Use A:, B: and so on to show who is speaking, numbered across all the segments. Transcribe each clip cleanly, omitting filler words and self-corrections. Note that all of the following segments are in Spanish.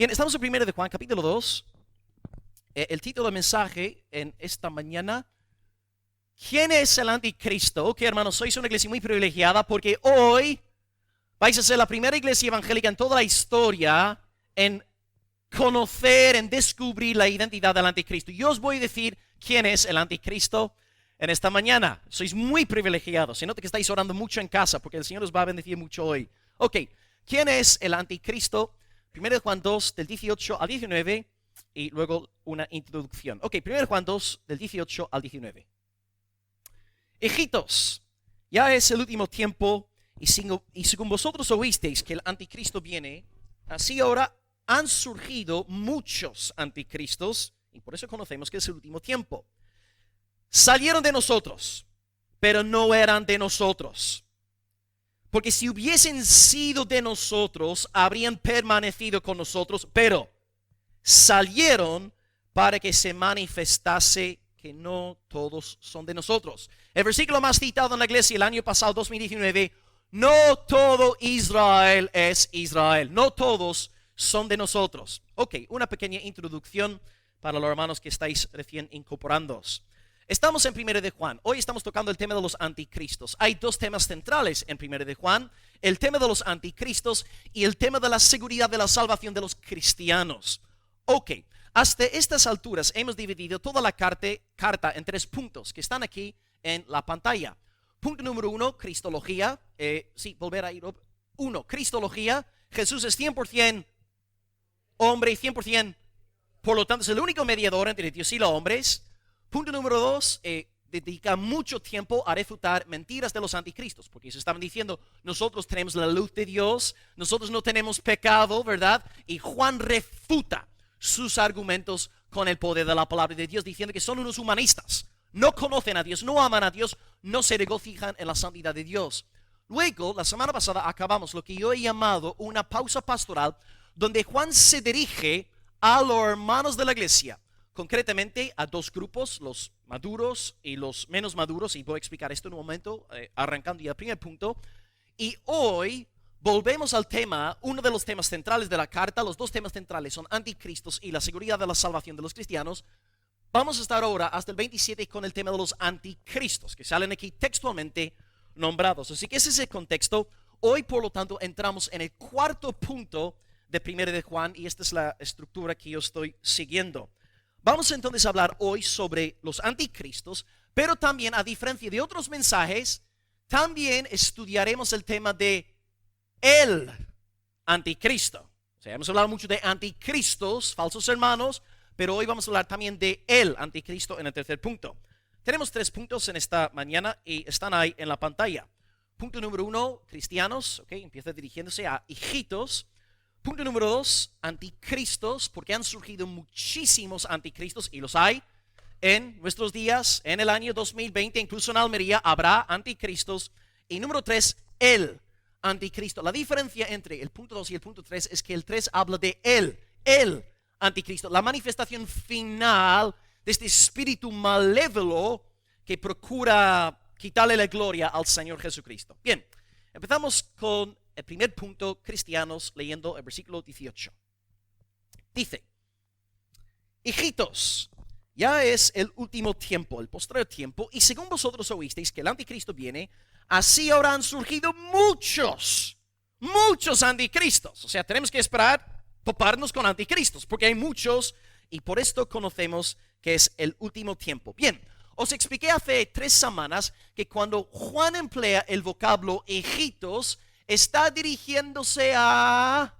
A: Bien, estamos en 1 de Juan, capítulo 2. El título del mensaje en esta mañana: ¿quién es el anticristo? Ok, hermanos, sois una iglesia muy privilegiada porque hoy vais a ser la primera iglesia evangélica en toda la historia en conocer, en descubrir la identidad del anticristo. Yo os voy a decir quién es el anticristo en esta mañana. Sois muy privilegiados. Se nota que estáis orando mucho en casa porque el Señor os va a bendecir mucho hoy. Ok, ¿quién es el anticristo? 1 Juan 2, del 18 al 19, y luego una introducción. Ok, 1 Juan 2, del 18 al 19. Hijitos, ya es el último tiempo, y según vosotros oísteis que el anticristo viene, así ahora han surgido muchos anticristos, y por eso conocemos que es el último tiempo. Salieron de nosotros, pero no eran de nosotros. Porque si hubiesen sido de nosotros, habrían permanecido con nosotros, pero salieron para que se manifestase que no todos son de nosotros. El versículo más citado en la iglesia el año pasado, 2019, no todo Israel es Israel, no todos son de nosotros. Ok, una pequeña introducción para los hermanos que estáis recién incorporándoos. Estamos en 1 de Juan. Hoy estamos tocando el tema de los anticristos. Hay dos temas centrales en 1 de Juan: el tema de los anticristos y el tema de la seguridad de la salvación de los cristianos. Ok, hasta estas alturas hemos dividido toda la carta en 3 puntos que están aquí en la pantalla. Punto número 1, Cristología. Volver a ir. 1, Cristología. Jesús es 100% hombre y 100%, por lo tanto es el único mediador entre Dios y los hombres. Punto número 2, dedica mucho tiempo a refutar mentiras de los anticristos, porque ellos estaban diciendo, nosotros tenemos la luz de Dios, nosotros no tenemos pecado, ¿verdad? Y Juan refuta sus argumentos con el poder de la palabra de Dios, diciendo que son unos humanistas, no conocen a Dios, no aman a Dios, no se regocijan en la santidad de Dios. Luego, la semana pasada acabamos lo que yo he llamado una pausa pastoral, donde Juan se dirige a los hermanos de la iglesia, concretamente a 2 grupos, los maduros y los menos maduros, y voy a explicar esto en un momento, arrancando ya el primer punto. Y hoy volvemos al tema, uno de los temas centrales de la carta. Los 2 temas centrales son anticristos y la seguridad de la salvación de los cristianos. Vamos a estar ahora hasta el 27 con el tema de los anticristos, que salen aquí textualmente nombrados. Así que ese es el contexto. Hoy, por lo tanto, entramos en el 4º punto de 1 de Juan, y esta es la estructura que yo estoy siguiendo. Vamos entonces a hablar hoy sobre los anticristos, pero también, a diferencia de otros mensajes, también estudiaremos el tema de el anticristo. O sea, hemos hablado mucho de anticristos, falsos hermanos, pero hoy vamos a hablar también de el anticristo en el 3er punto. Tenemos 3 puntos en esta mañana y están ahí en la pantalla. Punto número 1, cristianos, empieza dirigiéndose a hijitos. Punto número 2, anticristos, porque han surgido muchísimos anticristos, y los hay en nuestros días, en el año 2020, incluso en Almería habrá anticristos. Y número 3, el anticristo. La diferencia entre el punto 2 y el punto 3 es que el 3 habla de el anticristo, la manifestación final de este espíritu malévolo que procura quitarle la gloria al Señor Jesucristo. Bien, empezamos con el primer punto, cristianos, leyendo el versículo 18. Dice: hijitos, ya es el último tiempo, el postrer tiempo, y según vosotros oísteis que el anticristo viene, así ahora han surgido muchos anticristos. O sea, tenemos que esperar toparnos con anticristos, porque hay muchos, y por esto conocemos que es el último tiempo. Bien, os expliqué hace 3 semanas que cuando Juan emplea el vocablo hijitos, está dirigiéndose a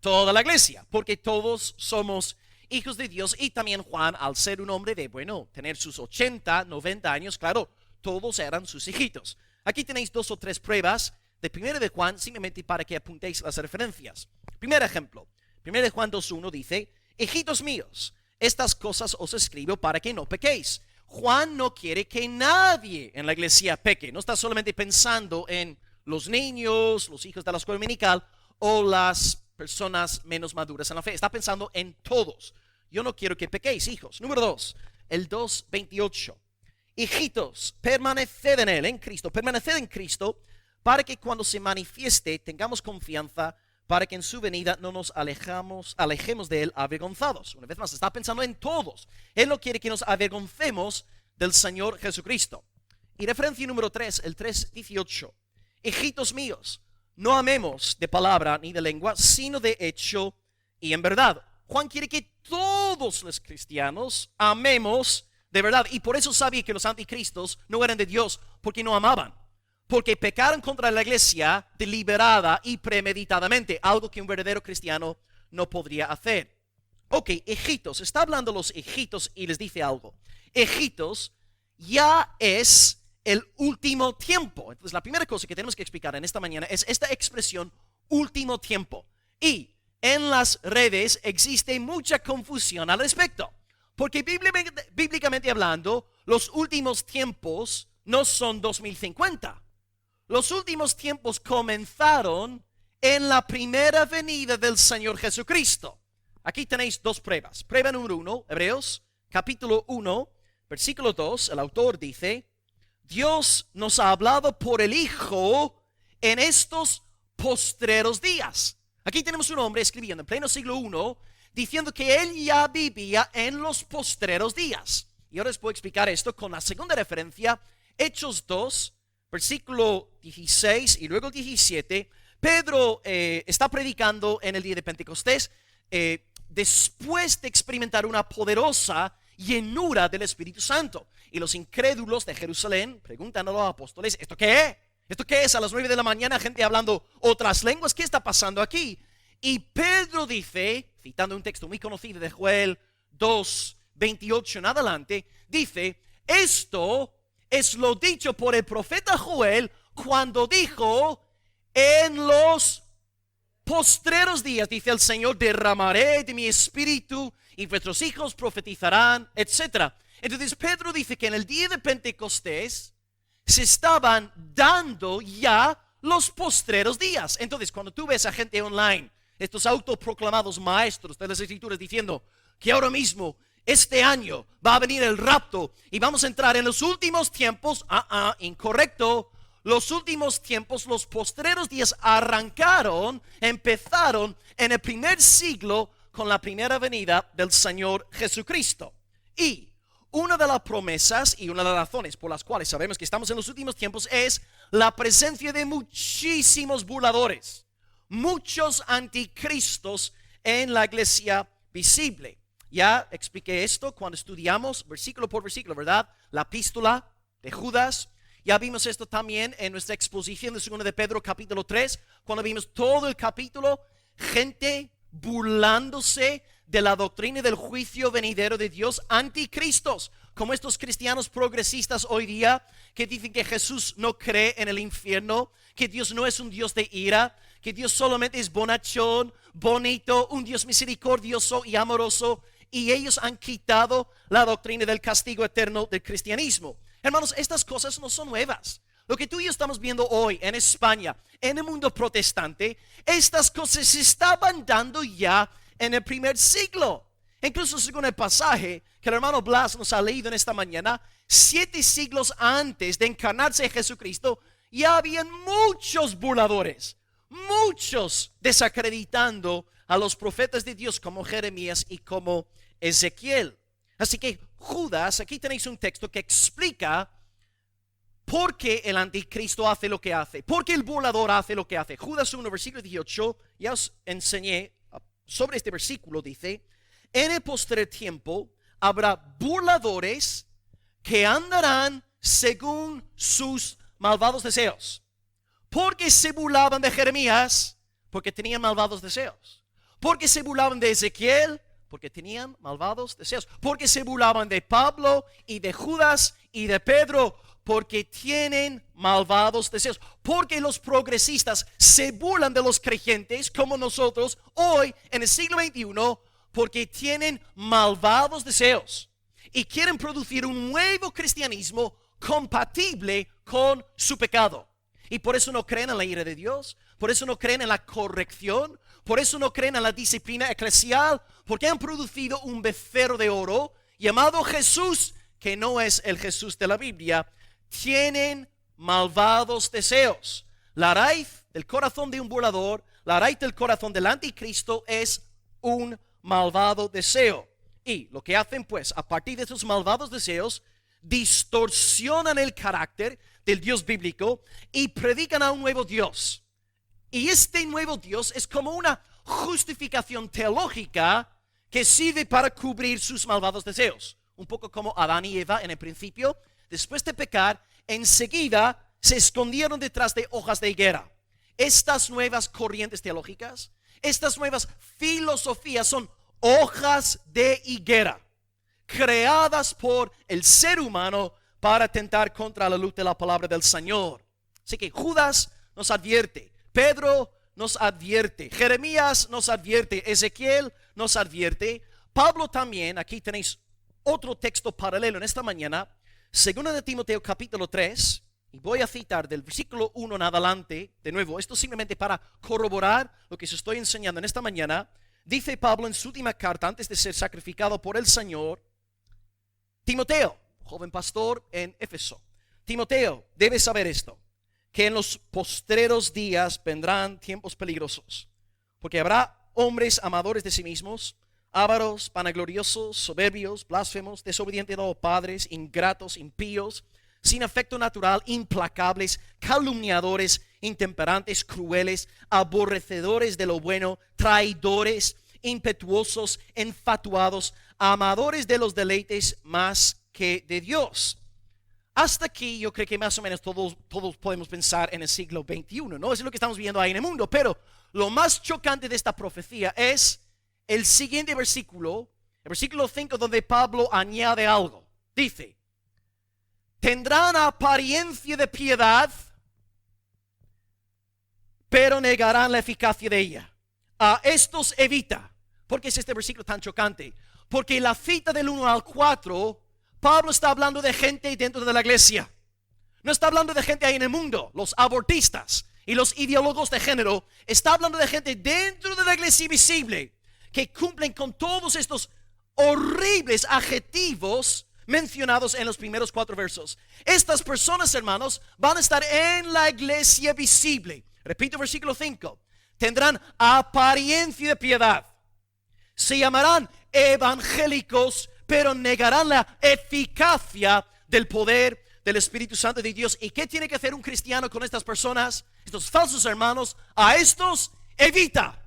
A: toda la iglesia, porque todos somos hijos de Dios. Y también Juan, al ser un hombre de, tener sus 80, 90 años, claro, todos eran sus hijitos. Aquí tenéis 2 o 3 pruebas de 1 de Juan, simplemente para que apuntéis las referencias. Primer ejemplo, 1 de Juan 2:1 dice: hijitos míos, estas cosas os escribo para que no pequéis. Juan no quiere que nadie en la iglesia peque. No está solamente pensando en los niños, los hijos de la escuela dominical o las personas menos maduras en la fe. Está pensando en todos. Yo no quiero que pequéis, hijos. Número 2, el 2:28. Hijitos, permaneced en él, en Cristo. Permaneced en Cristo, para que cuando se manifieste tengamos confianza para que en su venida no nos alejemos de él avergonzados. Una vez más, está pensando en todos. Él no quiere que nos avergoncemos del Señor Jesucristo. Y referencia número 3, el 3:18. Hijitos míos, no amemos de palabra ni de lengua, sino de hecho y en verdad. Juan quiere que todos los cristianos amemos de verdad. Y por eso sabía que los anticristos no eran de Dios, porque no amaban. Porque pecaron contra la iglesia deliberada y premeditadamente, algo que un verdadero cristiano no podría hacer. Ok, hijitos, está hablando los hijitos y les dice algo. Hijitos, ya es el último tiempo. Entonces la primera cosa que tenemos que explicar en esta mañana es esta expresión último tiempo. Y en las redes existe mucha confusión al respecto. Porque bíblicamente hablando, los últimos tiempos no son 2050. Los últimos tiempos comenzaron en la primera venida del Señor Jesucristo. Aquí tenéis dos pruebas. Prueba número 1, Hebreos, capítulo 1, versículo 2. El autor dice: Dios nos ha hablado por el Hijo en estos postreros días. Aquí tenemos un hombre escribiendo en pleno siglo I, diciendo que él ya vivía en los postreros días. Y ahora les puedo explicar esto con la segunda referencia, Hechos 2, versículo 16 y luego el 17. Pedro está predicando en el día de Pentecostés después de experimentar una poderosa llenura del Espíritu Santo. Y los incrédulos de Jerusalén preguntan a los apóstoles: ¿esto qué es? ¿Esto qué es? A las 9 de la mañana, gente hablando otras lenguas. ¿Qué está pasando aquí? Y Pedro dice, citando un texto muy conocido de Joel 2, 28 en adelante, dice: esto es lo dicho por el profeta Joel cuando dijo: en los postreros días, dice el Señor, derramaré de mi espíritu y vuestros hijos profetizarán, etc. Entonces Pedro dice que en el día de Pentecostés se estaban dando ya los postreros días. Entonces cuando tú ves a gente online, estos autoproclamados maestros de las escrituras, diciendo que ahora mismo, este año, va a venir el rapto y vamos a entrar en los últimos tiempos, incorrecto. Los últimos tiempos, los postreros días empezaron en el primer siglo con la primera venida del Señor Jesucristo. Y una de las promesas y una de las razones por las cuales sabemos que estamos en los últimos tiempos es la presencia de muchísimos burladores, muchos anticristos en la iglesia visible. Ya expliqué esto cuando estudiamos versículo por versículo, ¿verdad? La epístola de Judas. Ya vimos esto también en nuestra exposición de 2 de Pedro capítulo 3, cuando vimos todo el capítulo, gente burlándose de la doctrina del juicio venidero de Dios, anticristos, como estos cristianos progresistas hoy día que dicen que Jesús no cree en el infierno, que Dios no es un Dios de ira, que Dios solamente es bonachón, bonito, un Dios misericordioso y amoroso, y ellos han quitado la doctrina del castigo eterno del cristianismo. Hermanos, estas cosas no son nuevas. Lo que tú y yo estamos viendo hoy en España, en el mundo protestante, estas cosas se estaban dando ya en el primer siglo. Incluso según el pasaje que el hermano Blas nos ha leído en esta mañana, 7 siglos antes de encarnarse Jesucristo, ya habían muchos burladores, muchos desacreditando a los profetas de Dios como Jeremías y como Ezequiel. Así que Judas, aquí tenéis un texto que explica por qué el anticristo hace lo que hace, por qué el burlador hace lo que hace. Judas 1, versículo 18, ya os enseñé sobre este versículo, dice: en el postrer tiempo habrá burladores que andarán según sus malvados deseos. Porque se burlaban de Jeremías, porque tenían malvados deseos. Porque se burlaban de Ezequiel, porque tenían malvados deseos. Porque se burlaban de Pablo y de Judas y de Pedro, porque tienen malvados deseos. Porque los progresistas se burlan de los creyentes como nosotros hoy en el siglo XXI, porque tienen malvados deseos y quieren producir un nuevo cristianismo compatible con su pecado. Y por eso no creen en la ira de Dios, por eso no creen en la corrección, por eso no creen en la disciplina eclesial, porque han producido un becerro de oro llamado Jesús, que no es el Jesús de la Biblia. Tienen malvados deseos. La raíz del corazón de un burlador, la raíz del corazón del anticristo es un malvado deseo. Y lo que hacen pues, a partir de esos malvados deseos, distorsionan el carácter del Dios bíblico y predican a un nuevo Dios. Y este nuevo Dios es como una justificación teológica que sirve para cubrir sus malvados deseos. Un poco como Adán y Eva en el principio, después de pecar, enseguida se escondieron detrás de hojas de higuera. Estas nuevas corrientes teológicas, estas nuevas filosofías son hojas de higuera, creadas por el ser humano para atentar contra la luz de la palabra del Señor. Así que Judas nos advierte, Pedro nos advierte, Jeremías nos advierte, Ezequiel nos advierte, Pablo también. Aquí tenéis otro texto paralelo en esta mañana, 2 de Timoteo capítulo 3, y voy a citar del versículo 1 en adelante. De nuevo, esto simplemente para corroborar lo que os estoy enseñando en esta mañana. Dice Pablo en su última carta, antes de ser sacrificado por el Señor: Timoteo, joven pastor en Éfeso, Timoteo, debes saber esto, que en los postreros días vendrán tiempos peligrosos, porque habrá hombres amadores de sí mismos, ávaros, vanagloriosos, soberbios, blasfemos, desobedientes a los padres, ingratos, impíos, sin afecto natural, implacables, calumniadores, intemperantes, crueles, aborrecedores de lo bueno, traidores, impetuosos, enfatuados, amadores de los deleites más que de Dios. Hasta aquí yo creo que más o menos todos podemos pensar en el siglo XXI, ¿no? Eso es lo que estamos viendo ahí en el mundo. Pero lo más chocante de esta profecía es el siguiente versículo, el versículo 5, donde Pablo añade algo. Dice: tendrán apariencia de piedad, pero negarán la eficacia de ella. A estos evita. ¿Por qué es este versículo tan chocante? Porque la cita del 1 al 4, Pablo está hablando de gente dentro de la iglesia. No está hablando de gente ahí en el mundo, los abortistas y los ideólogos de género. Está hablando de gente dentro de la iglesia visible, que cumplen con todos estos horribles adjetivos mencionados en los primeros 4 versos. Estas personas, hermanos, van a estar en la iglesia visible. Repito, versículo 5. Tendrán apariencia de piedad. Se llamarán evangélicos, pero negarán la eficacia del poder del Espíritu Santo de Dios. ¿Y qué tiene que hacer un cristiano con estas personas? Estos falsos hermanos, a estos evita.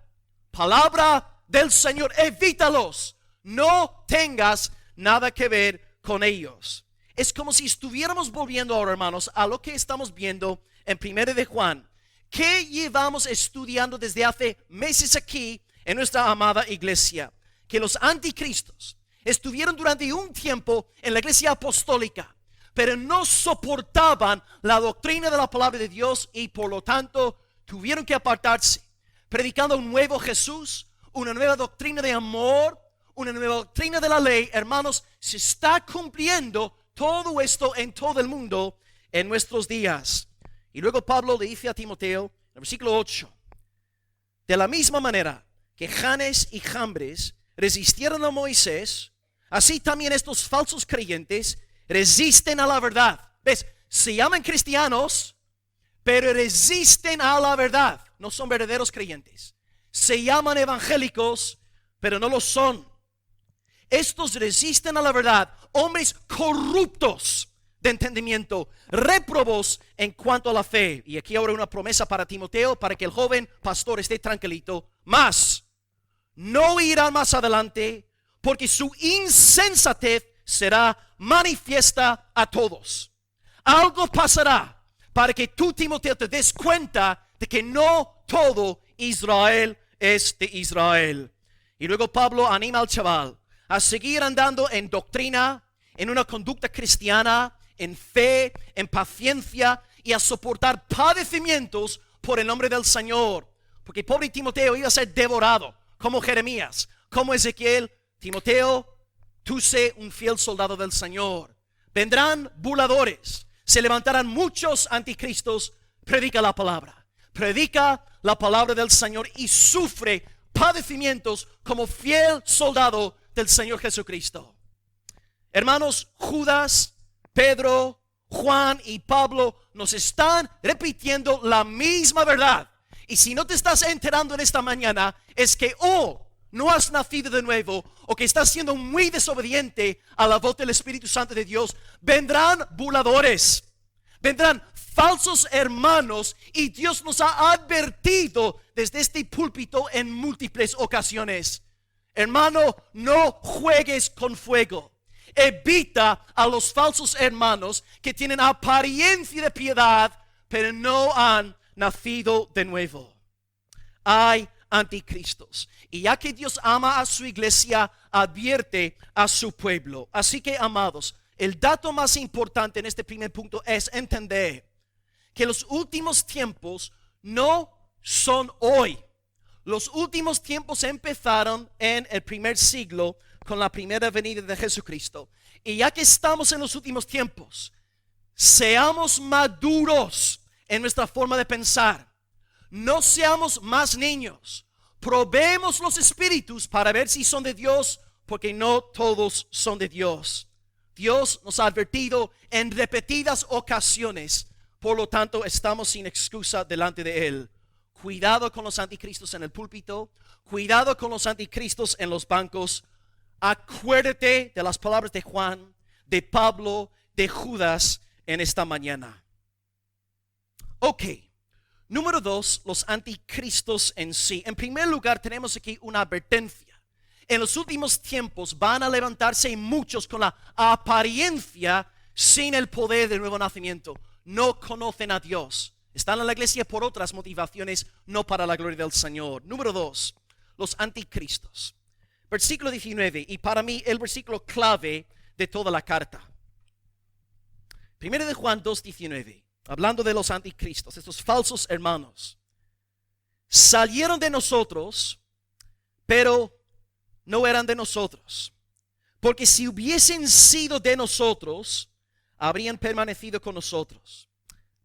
A: Palabra del Señor, evítalos. No tengas nada que ver con ellos. Es como si estuviéramos volviendo ahora, hermanos, a lo que estamos viendo en 1 de Juan, que llevamos estudiando desde hace meses aquí en nuestra amada iglesia, que los anticristos estuvieron durante un tiempo en la iglesia apostólica, pero no soportaban la doctrina de la palabra de Dios y por lo tanto tuvieron que apartarse, predicando un nuevo Jesús, una nueva doctrina de amor, una nueva doctrina de la ley. Hermanos, se está cumpliendo todo esto en todo el mundo en nuestros días. Y luego Pablo le dice a Timoteo, en el versículo 8, de la misma manera que Janes y Jambres resistieron a Moisés, así también estos falsos creyentes resisten a la verdad. ¿Ves? Se llaman cristianos, pero resisten a la verdad. No son verdaderos creyentes. Se llaman evangélicos, pero no lo son. Estos resisten a la verdad, hombres corruptos de entendimiento, réprobos en cuanto a la fe. Y aquí ahora una promesa para Timoteo, para que el joven pastor esté tranquilito. Mas no irán más adelante, porque su insensatez será manifiesta a todos. Algo pasará para que tú, Timoteo, te des cuenta de que no todo Israel es de Israel. Y luego Pablo anima al chaval a seguir andando en doctrina, en una conducta cristiana, en fe, en paciencia y a soportar padecimientos por el nombre del Señor. Porque pobre Timoteo iba a ser devorado, como Jeremías, como Ezequiel. Timoteo, tú sé un fiel soldado del Señor. Vendrán burladores, se levantarán muchos anticristos. Predica la palabra del Señor y sufre padecimientos como fiel soldado del Señor Jesucristo. Hermanos, Judas, Pedro, Juan y Pablo nos están repitiendo la misma verdad. Y si no te estás enterando en esta mañana, es que no has nacido de nuevo, o que estás siendo muy desobediente a la voz del Espíritu Santo de Dios. Vendrán burladores, vendrán falsos hermanos, y Dios nos ha advertido desde este púlpito en múltiples ocasiones. Hermano, no juegues con fuego. Evita a los falsos hermanos que tienen apariencia de piedad, pero no han nacido de nuevo. Hay anticristos. Y ya que Dios ama a su iglesia, advierte a su pueblo. Así que, amados, el dato más importante en este primer punto es entender que los últimos tiempos no son hoy. Los últimos tiempos empezaron en el primer siglo con la primera venida de Jesucristo. Y ya que estamos en los últimos tiempos, seamos maduros en nuestra forma de pensar. No seamos más niños. Probemos los espíritus para ver si son de Dios, porque no todos son de Dios. Dios nos ha advertido en repetidas ocasiones. Por lo tanto, estamos sin excusa delante de Él. Cuidado con los anticristos en el púlpito. Cuidado con los anticristos en los bancos. Acuérdate de las palabras de Juan, de Pablo, de Judas en esta mañana. Ok. Número 2, los anticristos en sí. En primer lugar, tenemos aquí una advertencia. En los últimos tiempos van a levantarse muchos con la apariencia sin el poder del nuevo nacimiento. No conocen a Dios. Están en la iglesia por otras motivaciones, no para la gloria del Señor. Número 2, los anticristos. Versículo 19, y para mí el versículo clave de toda la carta. Primero de Juan 2:19, hablando de los anticristos, estos falsos hermanos. Salieron de nosotros, pero no eran de nosotros. Porque si hubiesen sido de nosotros, habrían permanecido con nosotros.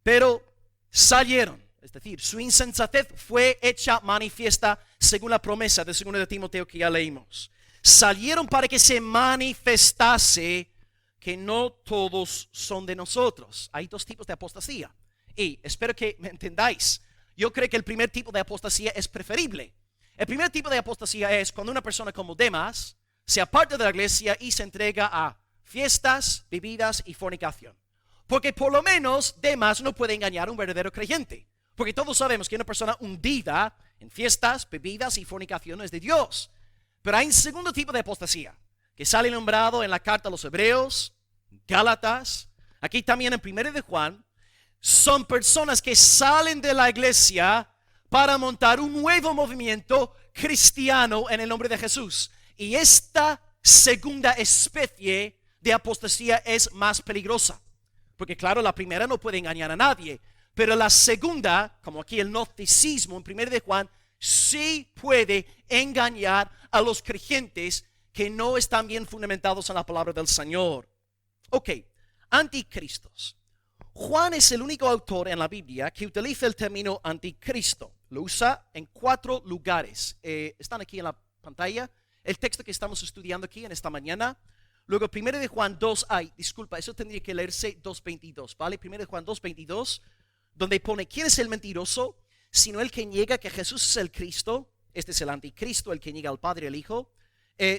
A: Pero salieron, es decir, su insensatez fue hecha manifiesta según la promesa de 2 de Timoteo que ya leímos. Salieron para que se manifestase que no todos son de nosotros. Hay dos tipos de apostasía. Y espero que me entendáis. Yo creo que el primer tipo de apostasía es preferible. El primer tipo de apostasía es cuando una persona como Demas se aparta de la iglesia y se entrega a fiestas, bebidas y fornicación. Porque por lo menos Demas no puede engañar a un verdadero creyente. Porque todos sabemos que una persona hundida en fiestas, bebidas y fornicación no es de Dios. Pero hay un segundo tipo de apostasía que sale nombrado en la carta a los Hebreos, Gálatas, aquí también en 1 de Juan. Son personas que salen de la iglesia para montar un nuevo movimiento cristiano en el nombre de Jesús. Y esta segunda especie de apostasía es más peligrosa. Porque claro, la primera no puede engañar a nadie. Pero la segunda, como aquí el gnosticismo en 1 de Juan, sí puede engañar a los creyentes que no están bien fundamentados en la palabra del Señor. Ok, anticristos. Juan es el único autor en la Biblia que utiliza el término anticristo. Lo usa en 4 lugares. Están aquí en la pantalla. El texto que estamos estudiando aquí en esta mañana. Luego 1 de Juan 2, disculpa, eso tendría que leerse 2:22, ¿vale? 1 de Juan 2:22, donde pone, ¿quién es el mentiroso? Sino el que niega que Jesús es el Cristo. Este es el anticristo, el que niega al Padre y al Hijo.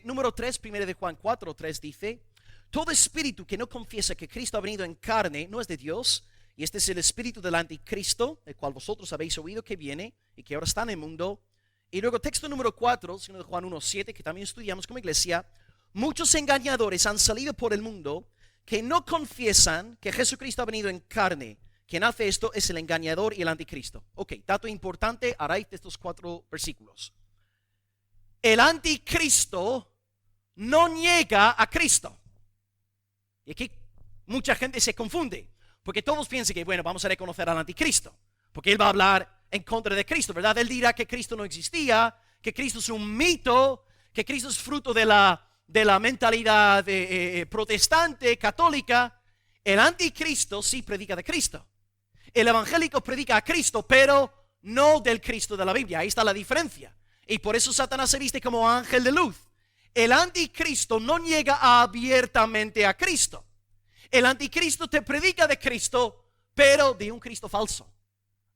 A: Número 3, 1 de Juan 4:3 dice, todo espíritu que no confiesa que Cristo ha venido en carne no es de Dios, y este es el espíritu del anticristo, el cual vosotros habéis oído que viene y que ahora está en el mundo. Y luego texto número 4, 2 de Juan 1:7, que también estudiamos como iglesia, muchos engañadores han salido por el mundo que no confiesan que Jesucristo ha venido en carne. Quien hace esto es el engañador y el anticristo. Ok, dato importante a raíz de estos 4 versículos. El anticristo no niega a Cristo. Y aquí mucha gente se confunde, porque todos piensan que, bueno, vamos a reconocer al anticristo, porque él va a hablar en contra de Cristo, ¿verdad? Él dirá que Cristo no existía, que Cristo es un mito, que Cristo es fruto de la mentalidad protestante, católica. El anticristo sí predica de Cristo. El evangélico predica a Cristo, pero no del Cristo de la Biblia. Ahí está la diferencia. Y por eso Satanás se viste como ángel de luz. El anticristo no niega abiertamente a Cristo. El anticristo te predica de Cristo, pero de un Cristo falso.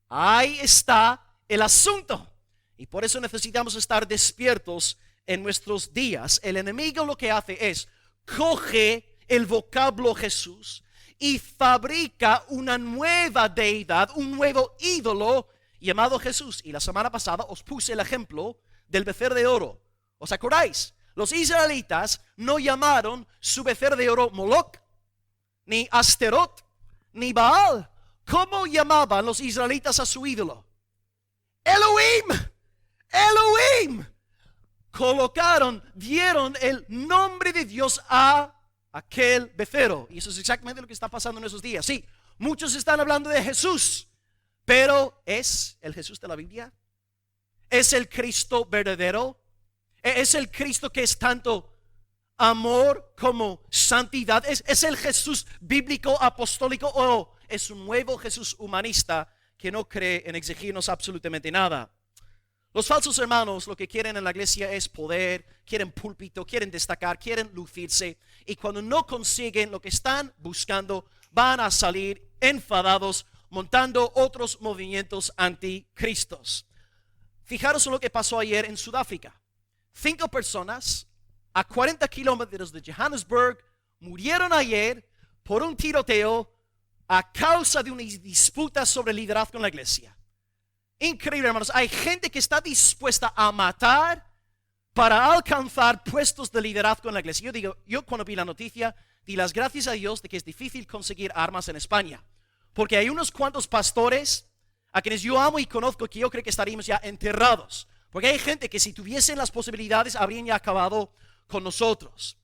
A: Ahí está el asunto. Y por eso necesitamos estar despiertos en nuestros días. El enemigo lo que hace es coge el vocablo Jesús y fabrica una nueva deidad, un nuevo ídolo llamado Jesús. Y la semana pasada os puse el ejemplo del becerro de oro. ¿Os acordáis? Los israelitas no llamaron su becerro de oro Moloch, ni Asterot, ni Baal. ¿Cómo llamaban los israelitas a su ídolo? Elohim. Elohim. Dieron el nombre de Dios a aquel becerro. Y eso es exactamente lo que está pasando en esos días. Sí, muchos están hablando de Jesús, pero ¿es el Jesús de la Biblia? ¿Es el Cristo verdadero? ¿Es el Cristo que es tanto amor como santidad? ¿Es el Jesús bíblico apostólico o es un nuevo Jesús humanista que no cree en exigirnos absolutamente nada? Los falsos hermanos lo que quieren en la iglesia es poder, quieren púlpito, quieren destacar, quieren lucirse, y cuando no consiguen lo que están buscando, van a salir enfadados montando otros movimientos anticristos. Fijaros en lo que pasó ayer en Sudáfrica. 5 personas a 40 kilómetros de Johannesburg murieron ayer por un tiroteo a causa de una disputa sobre liderazgo en la iglesia. Increíble, hermanos. Hay gente que está dispuesta a matar para alcanzar puestos de liderazgo en la iglesia. Yo cuando vi la noticia, di las gracias a Dios de que es difícil conseguir armas en España, porque hay unos cuantos pastores a quienes yo amo y conozco que yo creo que estaríamos ya enterrados, porque hay gente que si tuviesen las posibilidades habrían ya acabado con nosotros.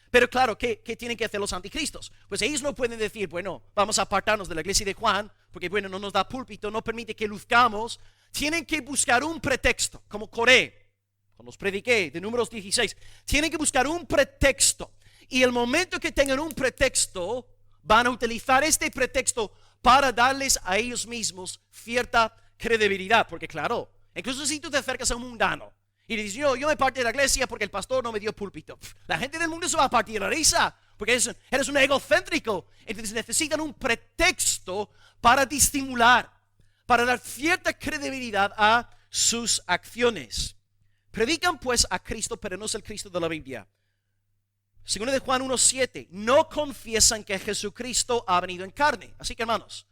A: Pero claro, ¿qué tienen que hacer los anticristos? Pues ellos no pueden decir, bueno, vamos a apartarnos de la iglesia de Juan, porque bueno, no nos da púlpito, no permite que luzcamos. Tienen que buscar un pretexto, como Coré, cuando os prediqué de Números 16. Tienen que buscar un pretexto. Y el momento que tengan un pretexto, van a utilizar este pretexto para darles a ellos mismos cierta credibilidad. Porque claro, incluso si tú te acercas a un mundano y le dices, yo me partí de la iglesia porque el pastor no me dio púlpito, la gente del mundo se va a partir de la risa, porque eres un egocéntrico. Entonces necesitan un pretexto para disimular, para dar cierta credibilidad a sus acciones. Predican pues a Cristo, pero no es el Cristo de la Biblia. Segundo de Juan 1:7, no confiesan que Jesucristo ha venido en carne. Así que hermanos,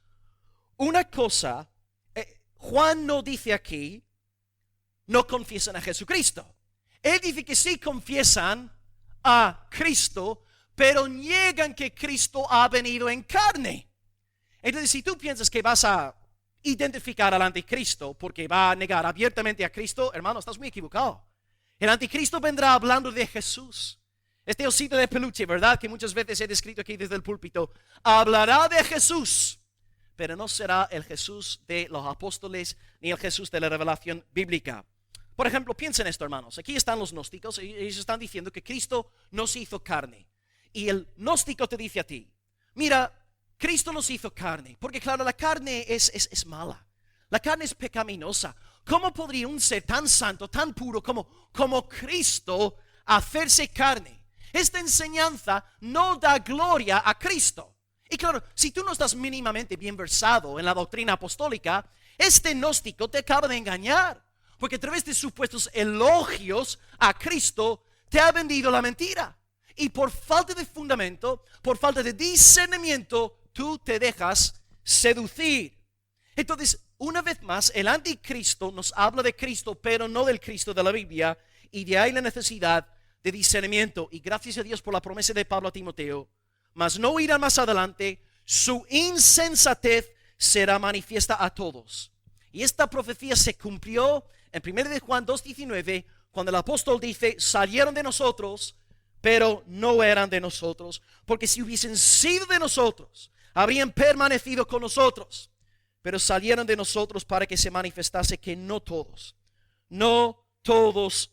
A: una cosa, Juan no dice aquí, no confiesan a Jesucristo. Él dice que sí confiesan a Cristo, pero niegan que Cristo ha venido en carne. Entonces, si tú piensas que vas a identificar al anticristo porque va a negar abiertamente a Cristo, hermano, estás muy equivocado. El anticristo vendrá hablando de Jesús. Este osito de peluche, ¿verdad? Que muchas veces he descrito aquí desde el púlpito. Hablará de Jesús, pero no será el Jesús de los apóstoles ni el Jesús de la revelación bíblica. Por ejemplo, piensen esto, hermanos. Aquí están los gnósticos. Ellos están diciendo que Cristo no se hizo carne. Y el gnóstico te dice a ti, mira, Cristo no se hizo carne. Porque claro, la carne es mala. La carne es pecaminosa. ¿Cómo podría un ser tan santo, tan puro como Cristo hacerse carne? Esta enseñanza no da gloria a Cristo. Y claro, si tú no estás mínimamente bien versado en la doctrina apostólica, este gnóstico te acaba de engañar. Porque a través de supuestos elogios a Cristo, te ha vendido la mentira. Y por falta de fundamento, por falta de discernimiento, tú te dejas seducir. Entonces, una vez más, el anticristo nos habla de Cristo, pero no del Cristo de la Biblia. Y de ahí la necesidad de discernimiento. Y gracias a Dios por la promesa de Pablo a Timoteo. Mas no irá más adelante, su insensatez será manifiesta a todos. Y esta profecía se cumplió en 1 de Juan 2:19, cuando el apóstol dice, salieron de nosotros, pero no eran de nosotros. Porque si hubiesen sido de nosotros, habrían permanecido con nosotros. Pero salieron de nosotros para que se manifestase que no todos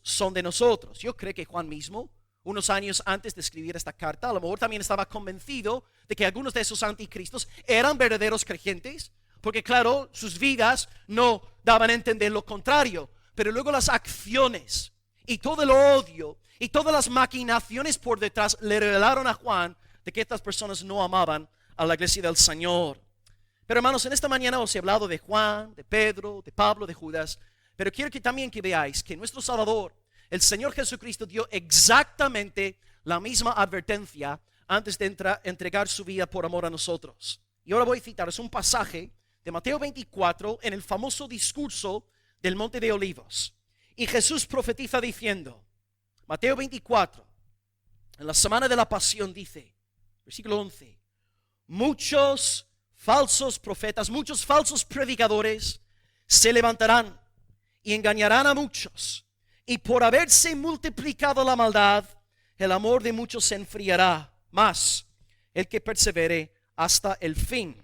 A: son de nosotros. Yo creo que Juan mismo, unos años antes de escribir esta carta, a lo mejor también estaba convencido de que algunos de esos anticristos eran verdaderos creyentes, porque claro, sus vidas no daban a entender lo contrario, pero luego las acciones y todo el odio y todas las maquinaciones por detrás le revelaron a Juan de que estas personas no amaban a la iglesia del Señor. Pero hermanos, en esta mañana os he hablado de Juan, de Pedro, de Pablo, de Judas. Pero quiero que también que veáis que nuestro Salvador, el Señor Jesucristo, dio exactamente la misma advertencia antes de entregar su vida por amor a nosotros. Y ahora voy a citaros un pasaje de Mateo 24 en el famoso discurso del Monte de Olivos. Y Jesús profetiza diciendo, Mateo 24, en la semana de la pasión dice, versículo 11, muchos falsos profetas, muchos falsos predicadores se levantarán y engañarán a muchos. Y por haberse multiplicado la maldad, el amor de muchos se enfriará. Mas el que persevere hasta el fin,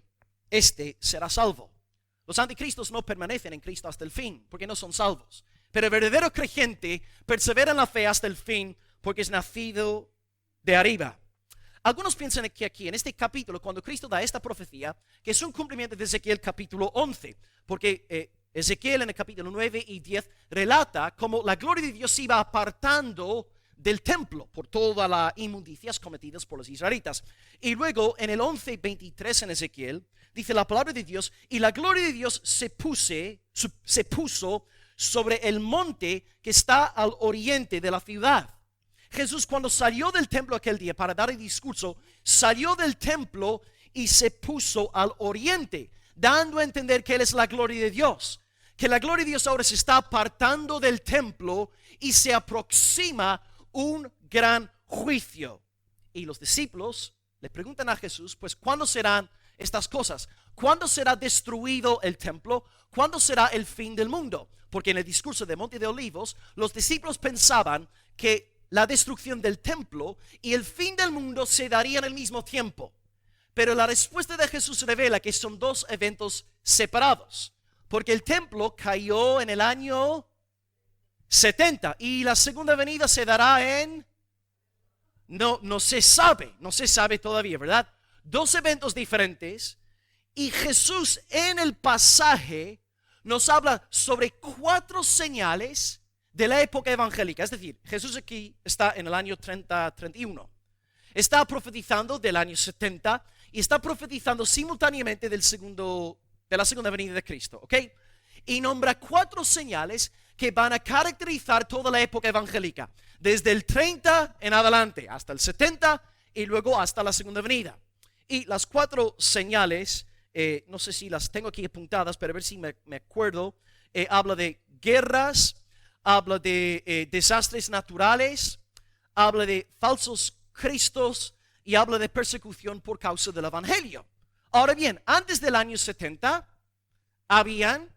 A: este será salvo. Los anticristos no permanecen en Cristo hasta el fin, porque no son salvos. Pero el verdadero creyente persevera en la fe hasta el fin, porque es nacido de arriba. Algunos piensan que aquí, en este capítulo, cuando Cristo da esta profecía, que es un cumplimiento de Ezequiel capítulo 11, porque Ezequiel en el capítulo 9 y 10 relata cómo la gloria de Dios se iba apartando del templo por todas las inmundicias cometidas por los israelitas. Y luego en el 11:23 en Ezequiel dice la palabra de Dios, y la gloria de Dios se puso sobre el monte que está al oriente de la ciudad. Jesús, cuando salió del templo aquel día para dar el discurso, salió del templo y se puso al oriente, dando a entender que Él es la gloria de Dios, que la gloria de Dios ahora se está apartando del templo y se aproxima un gran juicio. Y los discípulos le preguntan a Jesús, pues ¿cuándo serán estas cosas? ¿Cuándo será destruido el templo? ¿Cuándo será el fin del mundo? Porque en el discurso de Monte de Olivos, los discípulos pensaban que la destrucción del templo y el fin del mundo se darían al mismo tiempo. Pero la respuesta de Jesús revela que son dos eventos separados. Porque el templo cayó en el año 70 y la segunda venida se dará en... No se sabe todavía, ¿verdad? Dos eventos diferentes. Y Jesús en el pasaje nos habla sobre 4 señales de la época evangélica. Es decir, Jesús aquí está en el año 30-31. Está profetizando del año 70 y está profetizando simultáneamente de la segunda venida de Cristo, ¿ok? Y nombra 4 señales que van a caracterizar toda la época evangélica, desde el 30 en adelante hasta el 70 y luego hasta la segunda venida. Y las 4 señales, no sé si las tengo aquí apuntadas, pero a ver si me acuerdo, habla de guerras, habla de desastres naturales, habla de falsos cristos y habla de persecución por causa del evangelio. Ahora bien, antes del año 70 habían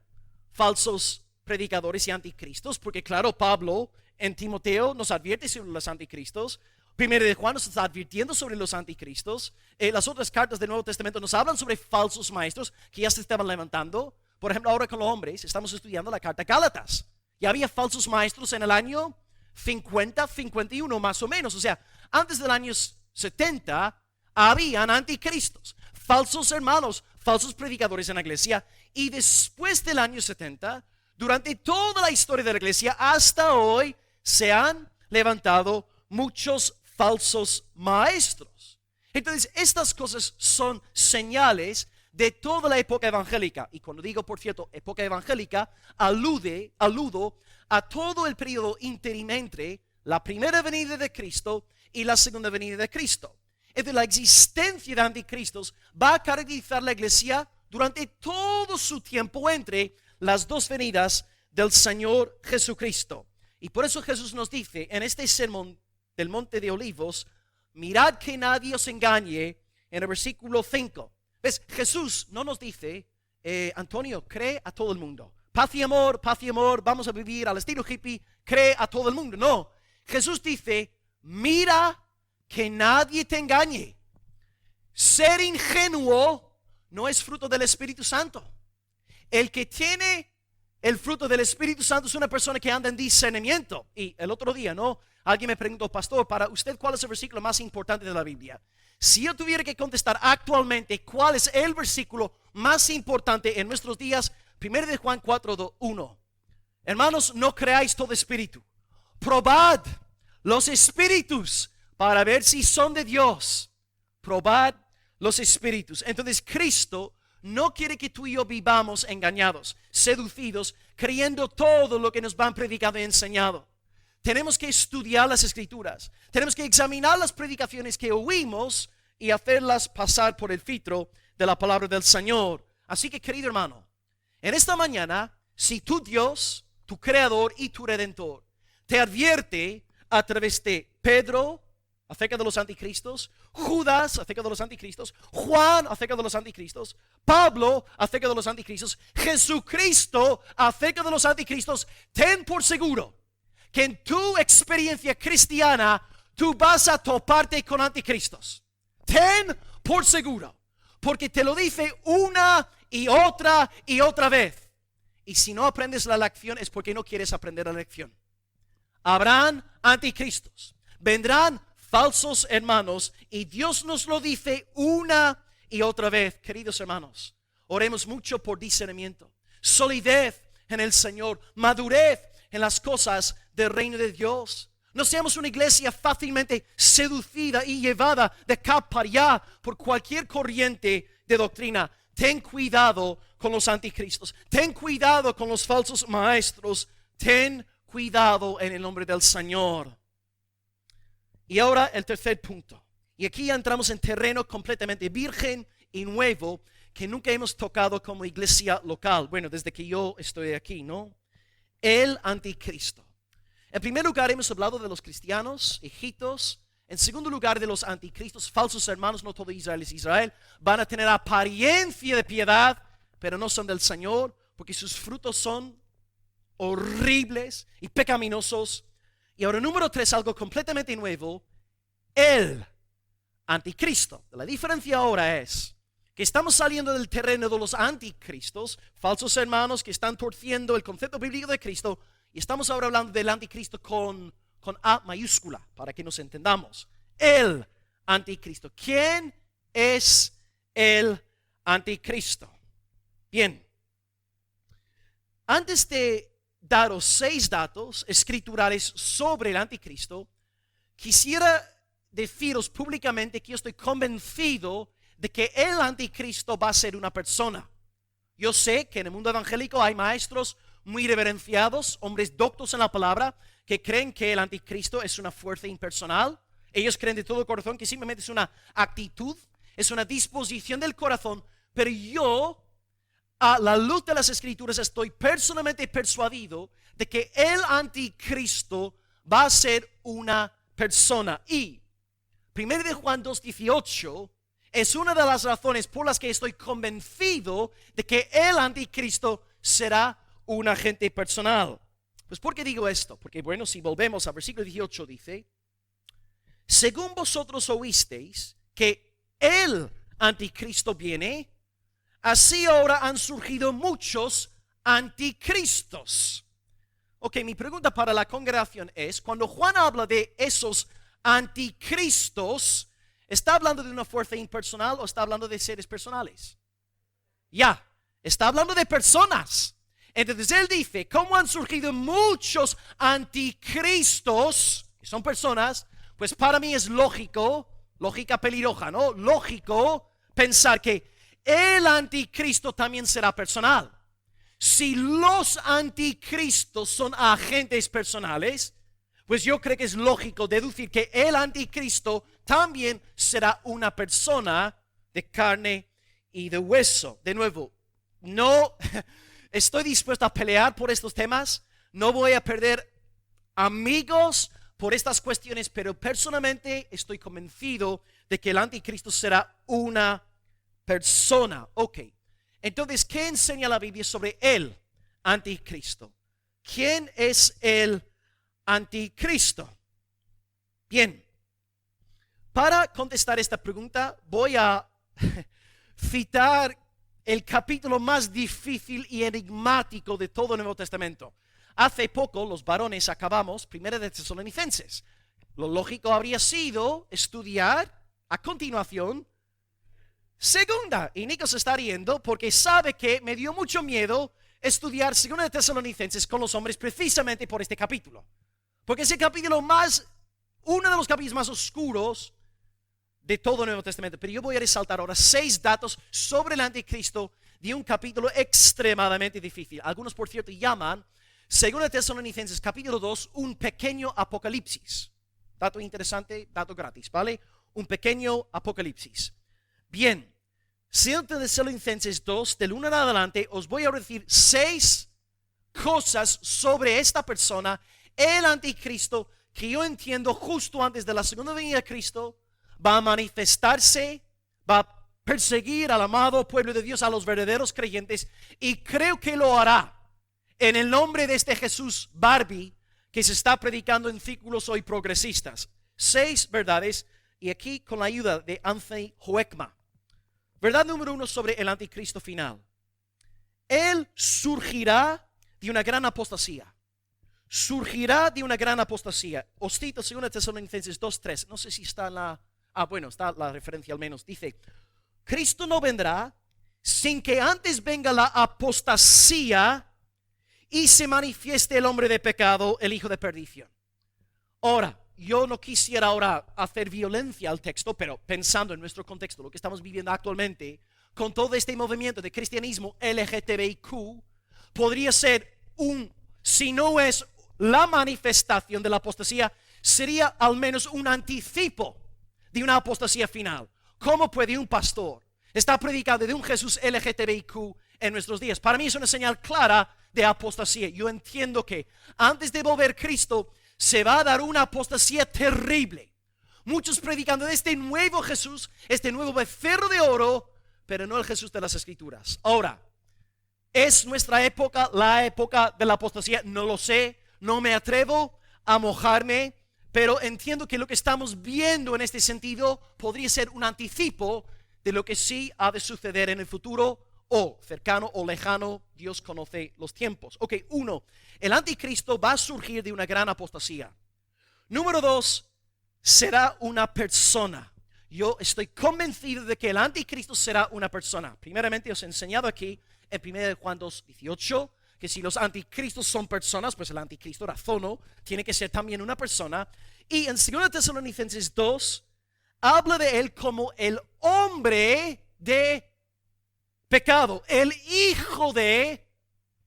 A: falsos predicadores y anticristos, porque claro, Pablo en Timoteo nos advierte sobre los anticristos. Primero de Juan nos está advirtiendo sobre los anticristos. Las otras cartas del Nuevo Testamento nos hablan sobre falsos maestros que ya se estaban levantando. Por ejemplo, ahora con los hombres estamos estudiando la carta Gálatas. Ya había falsos maestros en el año 50, 51 más o menos. O sea, antes del año 70 habían anticristos, falsos hermanos, falsos predicadores en la iglesia. Y después del año 70, durante toda la historia de la iglesia hasta hoy, se han levantado muchos falsos maestros. Entonces, estas cosas son señales de toda la época evangélica. Y cuando digo, por cierto, época evangélica, aludo a todo el periodo interino entre la primera venida de Cristo y la segunda venida de Cristo. Entonces, la existencia de anticristos va a caracterizar la iglesia durante todo su tiempo entre las dos venidas del Señor Jesucristo. Y por eso Jesús nos dice en este sermón del Monte de Olivos, mirad que nadie os engañe, en el versículo 5. ¿Ves? Jesús no nos dice, Antonio, cree a todo el mundo. Paz y amor, vamos a vivir al estilo hippie, cree a todo el mundo. No, Jesús dice, mira que nadie te engañe. Ser ingenuo no es fruto del Espíritu Santo. El que tiene el fruto del Espíritu Santo es una persona que anda en discernimiento. Y el otro día, alguien me preguntó, pastor, para usted, ¿cuál es el versículo más importante de la Biblia? Si yo tuviera que contestar actualmente cuál es el versículo más importante en nuestros días, 1 de Juan 4:1. Hermanos, no creáis todo espíritu. Probad los espíritus para ver si son de Dios. Probad los espíritus. Entonces Cristo no quiere que tú y yo vivamos engañados, seducidos, creyendo todo lo que nos van predicando y enseñado. Tenemos que estudiar las Escrituras. Tenemos que examinar las predicaciones que oímos y hacerlas pasar por el filtro de la palabra del Señor. Así que, querido hermano, en esta mañana, si tu Dios, tu Creador y tu Redentor, te advierte a través de Pedro acerca de los anticristos, Judas acerca de los anticristos, Juan acerca de los anticristos, Pablo acerca de los anticristos, Jesucristo acerca de los anticristos, ten por seguro que en tu experiencia cristiana tú vas a toparte con anticristos. Ten por seguro, porque te lo dice una y otra vez. Y si no aprendes la lección es porque no quieres aprender la lección. Habrán anticristos, vendrán falsos hermanos, y Dios nos lo dice una y otra vez. Queridos hermanos, oremos mucho por discernimiento, solidez en el Señor, madurez en las cosas del reino de Dios. No seamos una iglesia fácilmente seducida y llevada de acá para allá por cualquier corriente de doctrina. Ten cuidado con los anticristos, ten cuidado con los falsos maestros, ten cuidado en el nombre del Señor. Y ahora el tercer punto. Y aquí ya entramos en terreno completamente virgen y nuevo que nunca hemos tocado como iglesia local. Bueno, desde que yo estoy aquí, ¿no? El anticristo. En primer lugar hemos hablado de los cristianos, hijitos. En segundo lugar de los anticristos, falsos hermanos, no todo Israel es Israel. Van a tener apariencia de piedad, pero no son del Señor, porque sus frutos son horribles y pecaminosos. Y ahora número 3, algo completamente nuevo, el anticristo. La diferencia ahora es que estamos saliendo del terreno de los anticristos, falsos hermanos que están torciendo el concepto bíblico de Cristo, y estamos ahora hablando del anticristo con A mayúscula, para que nos entendamos. El anticristo. ¿Quién es el anticristo? Bien, antes de daros 6 datos escriturales sobre el anticristo, quisiera deciros públicamente que yo estoy convencido de que el anticristo va a ser una persona. Yo sé que en el mundo evangélico hay maestros muy reverenciados, hombres doctos en la palabra, que creen que el anticristo es una fuerza impersonal. Ellos creen de todo corazón que simplemente es una actitud, es una disposición del corazón, pero yo, a la luz de las Escrituras, estoy personalmente persuadido de que el anticristo va a ser una persona. Y 1 de Juan 2:18 es una de las razones por las que estoy convencido de que el anticristo será un agente personal. Pues ¿por qué digo esto? Porque bueno, si volvemos al versículo 18 dice: según vosotros oísteis que el anticristo viene, así ahora han surgido muchos anticristos. Ok, mi pregunta para la congregación es, cuando Juan habla de esos anticristos, ¿está hablando de una fuerza impersonal o está hablando de seres personales? Ya, está hablando de personas. Entonces él dice, ¿cómo han surgido muchos anticristos, que son personas? Pues para mí es lógico, lógica pelirroja, ¿no? Lógico pensar que el anticristo también será personal. Si los anticristos son agentes personales, pues yo creo que es lógico deducir que el anticristo también será una persona de carne y de hueso. De nuevo, no estoy dispuesto a pelear por estos temas, no voy a perder amigos por estas cuestiones, pero personalmente estoy convencido de que el anticristo será una persona. Ok, entonces, ¿qué enseña la Biblia sobre el anticristo? ¿Quién es el anticristo? Bien, para contestar esta pregunta voy a citar el capítulo más difícil y enigmático de todo el Nuevo Testamento. Hace poco los varones acabamos 1 de Tesalonicenses. Lo lógico habría sido estudiar a continuación segunda. Y Nico se está riendo porque sabe que me dio mucho miedo estudiar 2 de Tesalonicenses con los hombres precisamente por este capítulo. Porque es el capítulo uno de los capítulos más oscuros de todo el Nuevo Testamento, pero yo voy a resaltar ahora 6 datos sobre el anticristo de un capítulo extremadamente difícil. Algunos, por cierto, llaman 2 Tesalonicenses capítulo 2 un pequeño apocalipsis. Dato interesante, dato gratis, ¿vale? Un pequeño apocalipsis. Bien, 2 Tesalonicenses 2, del 1 en adelante, os voy a decir 6 cosas sobre esta persona, el anticristo, que yo entiendo justo antes de la segunda venida de Cristo, va a manifestarse, va a perseguir al amado pueblo de Dios, a los verdaderos creyentes, y creo que lo hará en el nombre de este Jesús Barbie que se está predicando en círculos hoy progresistas. 6 verdades, y aquí con la ayuda de Anthony Hoekma. Verdad número 1 sobre el anticristo final. Él surgirá de una gran apostasía. Surgirá de una gran apostasía. Os cito 2 Tesalonicenses 2:3. No sé si está en la... bueno, está la referencia al menos. Dice, Cristo no vendrá sin que antes venga la apostasía y se manifieste el hombre de pecado, el hijo de perdición. Ahora, yo no quisiera ahora hacer violencia al texto, pero pensando en nuestro contexto, lo que estamos viviendo actualmente, con todo este movimiento de cristianismo LGTBIQ, podría ser si no es la manifestación de la apostasía, sería al menos un anticipo de una apostasía final. ¿Cómo puede un pastor estar predicando de un Jesús LGTBIQ en nuestros días? Para mí es una señal clara de apostasía. Yo entiendo que antes de volver Cristo se va a dar una apostasía terrible. Muchos predicando de este nuevo Jesús, este nuevo becerro de oro, pero no el Jesús de las Escrituras. Ahora, ¿es nuestra época la época de la apostasía? No lo sé, no me atrevo a mojarme, pero entiendo que lo que estamos viendo en este sentido podría ser un anticipo de lo que sí ha de suceder en el futuro, o cercano o lejano. Dios conoce los tiempos. Ok, 1, el anticristo va a surgir de una gran apostasía. Número 2, será una persona. Yo estoy convencido de que el anticristo será una persona. Primeramente os he enseñado aquí en 1 Juan 2:18 que si los anticristos son personas, pues el anticristo razono, tiene que ser también una persona. Y en 2 Tesalonicenses 2 habla de él como el hombre de pecado, el hijo de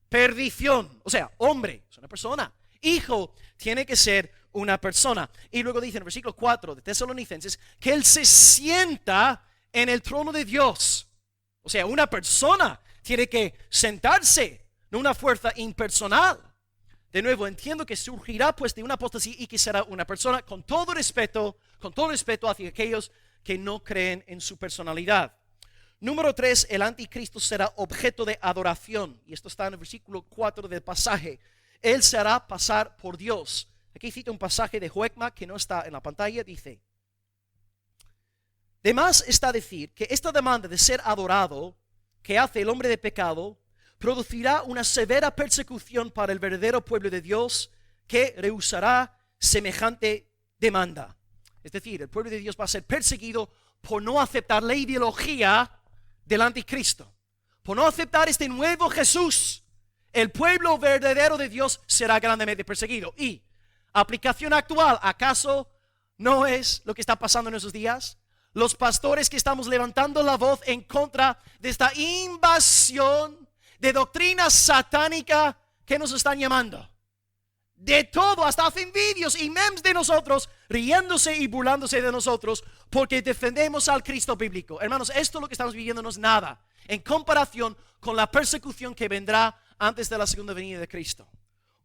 A: perdición. O sea, hombre es una persona, hijo tiene que ser una persona. Y luego dice en el versículo 4 de Tesalonicenses que él se sienta en el trono de Dios. O sea, una persona tiene que sentarse, no una fuerza impersonal. De nuevo, entiendo que surgirá pues de una apostasía y que será una persona, con todo respeto hacia aquellos que no creen en su personalidad. Número 3, el anticristo será objeto de adoración. Y esto está en el versículo 4 del pasaje. Él se hará pasar por Dios. Aquí cito un pasaje de Hoekma que no está en la pantalla. Dice, de más está decir que esta demanda de ser adorado que hace el hombre de pecado producirá una severa persecución para el verdadero pueblo de Dios que rehusará semejante demanda. Es decir, el pueblo de Dios va a ser perseguido por no aceptar la ideología del anticristo, por no aceptar este nuevo Jesús. El pueblo verdadero de Dios será grandemente perseguido. Y aplicación actual, ¿acaso no es lo que está pasando en esos días? Los pastores que estamos levantando la voz en contra de esta invasión de doctrina satánica que nos están llamando. De todo, hasta hacen vídeos y memes de nosotros, riéndose y burlándose de nosotros porque defendemos al Cristo bíblico. Hermanos, esto lo que estamos viviendo no es nada en comparación con la persecución que vendrá antes de la segunda venida de Cristo.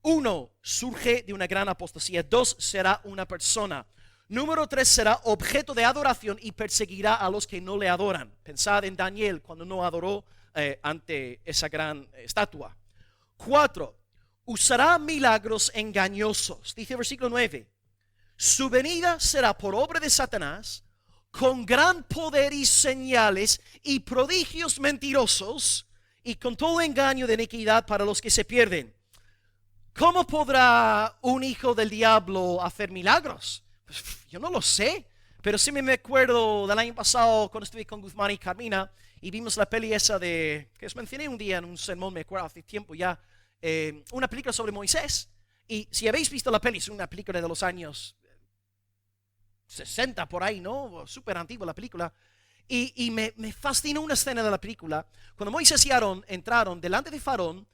A: 1, surge de una gran apostasía. 2, será una persona. Número 3, será objeto de adoración y perseguirá a los que no le adoran. Pensad en Daniel cuando no adoró ante esa gran estatua. 4, usará milagros engañosos. Dice el versículo 9, su venida será por obra de Satanás, con gran poder y señales y prodigios mentirosos, y con todo engaño de iniquidad para los que se pierden. ¿Cómo podrá un hijo del diablo hacer milagros? Pues, yo no lo sé, pero sí me acuerdo del año pasado cuando estuve con Guzmán y Carmina y vimos la peli esa que os mencioné un día en un sermón, me acuerdo hace tiempo ya, una película sobre Moisés. Y si habéis visto la peli, es una película de los años 60 por ahí, ¿no? Súper antigua la película. Y me fascinó una escena de la película. Cuando Moisés y Aarón entraron delante de Faraón,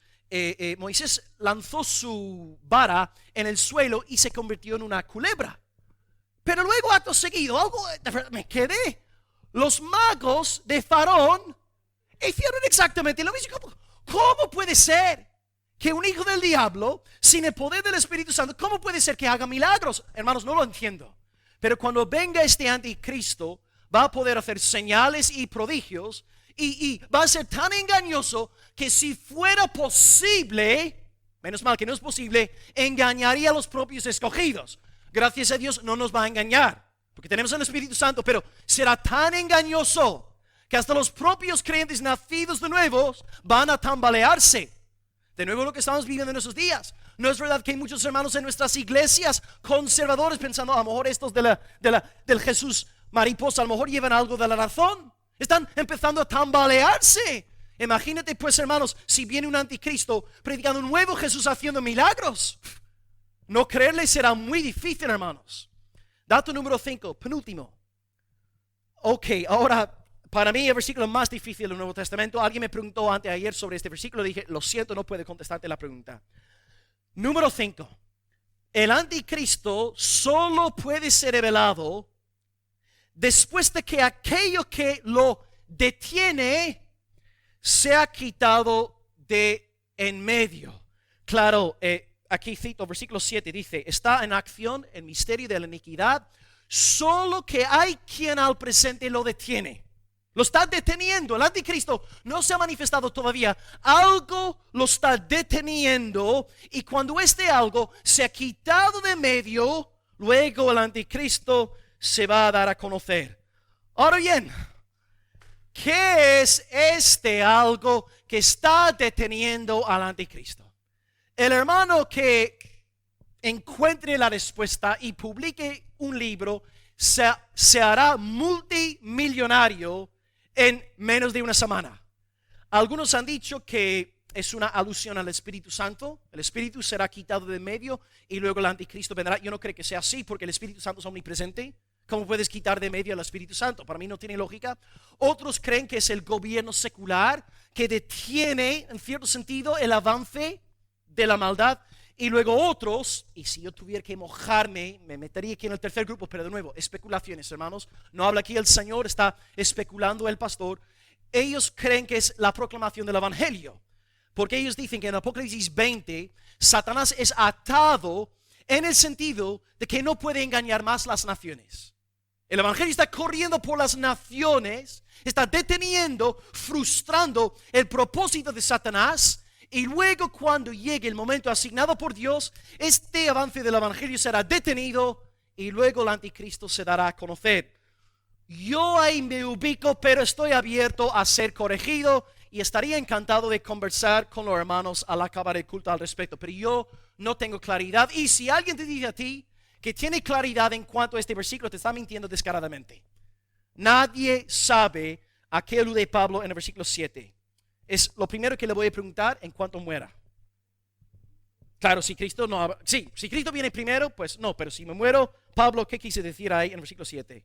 A: Moisés lanzó su vara en el suelo y se convirtió en una culebra. Pero luego, acto seguido, me quedé. Los magos de Faraón hicieron exactamente lo mismo. ¿Cómo puede ser que un hijo del diablo, sin el poder del Espíritu Santo, cómo puede ser que haga milagros? Hermanos, no lo entiendo. Pero cuando venga este anticristo, va a poder hacer señales y prodigios y va a ser tan engañoso que si fuera posible, menos mal que no es posible, engañaría a los propios escogidos. Gracias a Dios no nos va a engañar, porque tenemos el Espíritu Santo, pero será tan engañoso que hasta los propios creyentes nacidos de nuevo van a tambalearse. De nuevo lo que estamos viviendo en nuestros días. No es verdad que hay muchos hermanos en nuestras iglesias conservadores pensando a lo mejor estos del Jesús mariposa a lo mejor llevan algo de la razón. Están empezando a tambalearse. Imagínate pues, hermanos, si viene un anticristo predicando un nuevo Jesús haciendo milagros. No creerle será muy difícil, hermanos. Dato número 5, penúltimo. Ok, ahora para mí el versículo más difícil del Nuevo Testamento. Alguien me preguntó ayer sobre este versículo. Dije, lo siento, no puedo contestarte la pregunta. Número 5. El anticristo solo puede ser revelado después de que aquello que lo detiene se ha quitado de en medio. Claro, aquí cito versículo 7, dice, está en acción el misterio de la iniquidad, solo que hay quien al presente lo detiene. Lo está deteniendo. El anticristo no se ha manifestado todavía. Algo lo está deteniendo. Y cuando este algo se ha quitado de medio, luego el anticristo se va a dar a conocer. Ahora bien, ¿qué es este algo que está deteniendo al anticristo? El hermano que encuentre la respuesta y publique un libro se hará multimillonario en menos de una semana. Algunos han dicho que es una alusión al Espíritu Santo. El Espíritu será quitado de medio y luego el anticristo vendrá. Yo no creo que sea así porque el Espíritu Santo es omnipresente. ¿Cómo puedes quitar de medio al Espíritu Santo? Para mí no tiene lógica. Otros creen que es el gobierno secular que detiene en cierto sentido el avance de la maldad. Y luego otros, y si yo tuviera que mojarme, me metería aquí en el tercer grupo, pero de nuevo, especulaciones, hermanos. No habla aquí el Señor, está especulando el pastor. Ellos creen que es la proclamación del Evangelio, porque ellos dicen que en Apocalipsis 20, Satanás es atado en el sentido de que no puede engañar más las naciones. El Evangelio está corriendo por las naciones, está deteniendo, frustrando el propósito de Satanás. Y luego cuando llegue el momento asignado por Dios, este avance del Evangelio será detenido y luego el anticristo se dará a conocer. Yo ahí me ubico, pero estoy abierto a ser corregido y estaría encantado de conversar con los hermanos al acabar el culto al respecto. Pero yo no tengo claridad. Y si alguien te dice a ti que tiene claridad en cuanto a este versículo, te está mintiendo descaradamente. Nadie sabe a qué alude Pablo en el versículo 7. Es lo primero que le voy a preguntar en cuanto muera. Claro, si Cristo no, sí, si Cristo viene primero, pues no, pero si me muero, Pablo, ¿qué quise decir ahí en el versículo 7?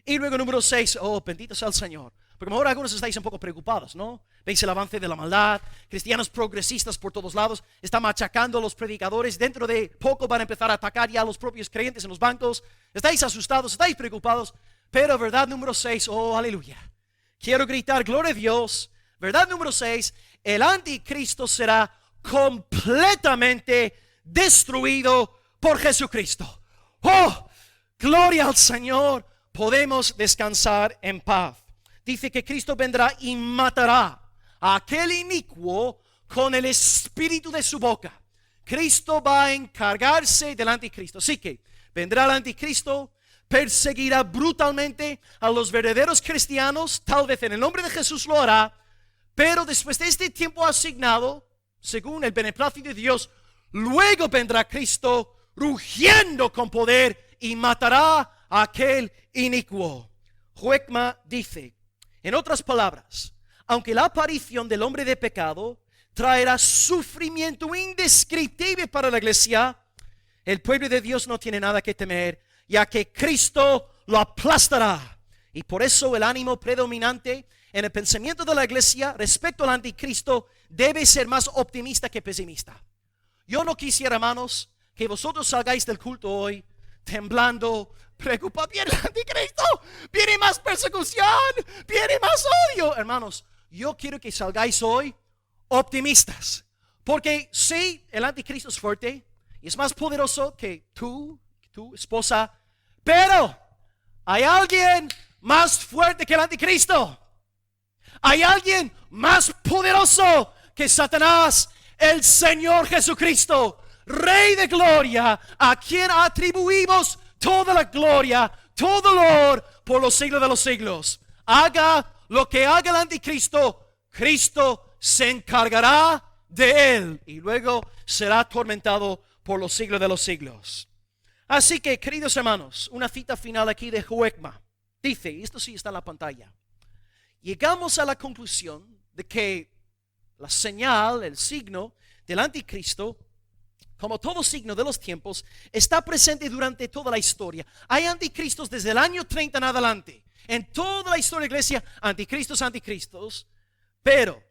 A: Y luego número 6, oh, bendito sea el Señor. Porque a lo mejor algunos estáis un poco preocupados, ¿no? Veis el avance de la maldad, cristianos progresistas por todos lados, están machacando a los predicadores, dentro de poco van a empezar a atacar ya a los propios creyentes en los bancos. Estáis asustados, estáis preocupados, pero verdad número 6, oh, aleluya. Quiero gritar, gloria a Dios. Verdad número 6, el anticristo será completamente destruido por Jesucristo. Oh, gloria al Señor, podemos descansar en paz. Dice que Cristo vendrá y matará a aquel inicuo con el espíritu de su boca. Cristo va a encargarse del anticristo. Así que vendrá el anticristo, perseguirá brutalmente a los verdaderos cristianos, tal vez en el nombre de Jesús lo hará. Pero después de este tiempo asignado, según el beneplácito de Dios, luego vendrá Cristo rugiendo con poder y matará a aquel inicuo. Huekma dice, en otras palabras, aunque la aparición del hombre de pecado traerá sufrimiento indescriptible para la iglesia, el pueblo de Dios no tiene nada que temer, ya que Cristo lo aplastará. Y por eso el ánimo predominante en el pensamiento de la iglesia respecto al anticristo debe ser más optimista que pesimista. Yo no quisiera, hermanos, que vosotros salgáis del culto hoy temblando, preocupados. Viene el anticristo, viene más persecución, viene más odio. Hermanos, yo quiero que salgáis hoy optimistas, porque sí, el anticristo es fuerte y es más poderoso que tu esposa, pero hay alguien más fuerte que el anticristo. Hay alguien más poderoso que Satanás, el Señor Jesucristo, Rey de gloria, a quien atribuimos toda la gloria, todo el honor por los siglos de los siglos. Haga lo que haga el anticristo, Cristo se encargará de él y luego será atormentado por los siglos de los siglos. Así que, queridos hermanos, una cita final aquí de Joecma. Dice, y esto sí está en la pantalla: llegamos a la conclusión de que la señal, el signo del anticristo, como todo signo de los tiempos, está presente durante toda la historia. Hay anticristos desde el año 30 en adelante. En toda la historia de la iglesia, anticristos, pero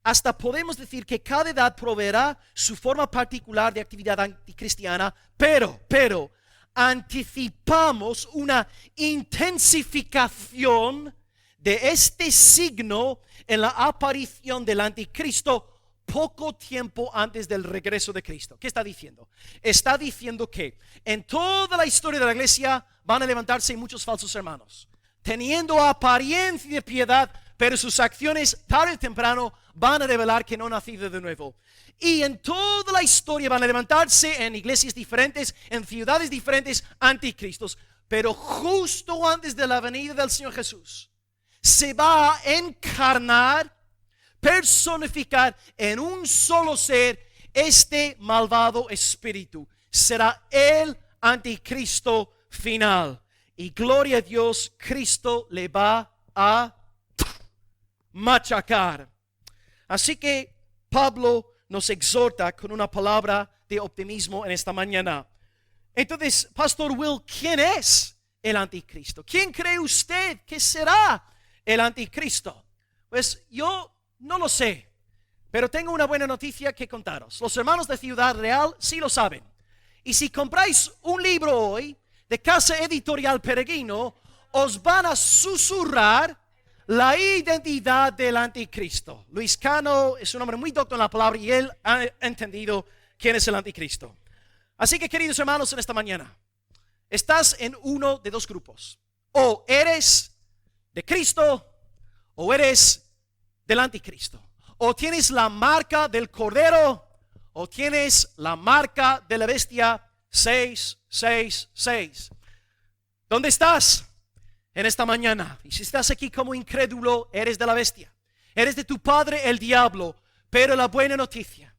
A: hasta podemos decir que cada edad proveerá su forma particular de actividad anticristiana, pero anticipamos una intensificación de este signo en la aparición del anticristo poco tiempo antes del regreso de Cristo. ¿Qué está diciendo? Está diciendo que en toda la historia de la iglesia van a levantarse muchos falsos hermanos, teniendo apariencia de piedad, pero sus acciones tarde o temprano van a revelar que no han nacido de nuevo. Y en toda la historia van a levantarse en iglesias diferentes, en ciudades diferentes, anticristos. Pero justo antes de la venida del Señor Jesús, se va a encarnar, personificar en un solo ser este malvado espíritu. Será el anticristo final. Y gloria a Dios, Cristo le va a machacar. Así que Pablo nos exhorta con una palabra de optimismo en esta mañana. Entonces, Pastor Will, ¿quién es el anticristo? ¿Quién cree usted que será el anticristo? Pues yo no lo sé, pero tengo una buena noticia que contaros. Los hermanos de Ciudad Real sí lo saben. Y si compráis un libro hoy de Casa Editorial Peregrino, os van a susurrar la identidad del anticristo. Luis Cano es un hombre muy docto en la palabra y él ha entendido quién es el anticristo. Así que, queridos hermanos, en esta mañana estás en uno de dos grupos: o eres de Cristo o eres del anticristo. O tienes la marca del cordero o tienes la marca de la bestia 666. ¿Dónde estás en esta mañana? Y si estás aquí como incrédulo, eres de la bestia, eres de tu padre el diablo. Pero la buena noticia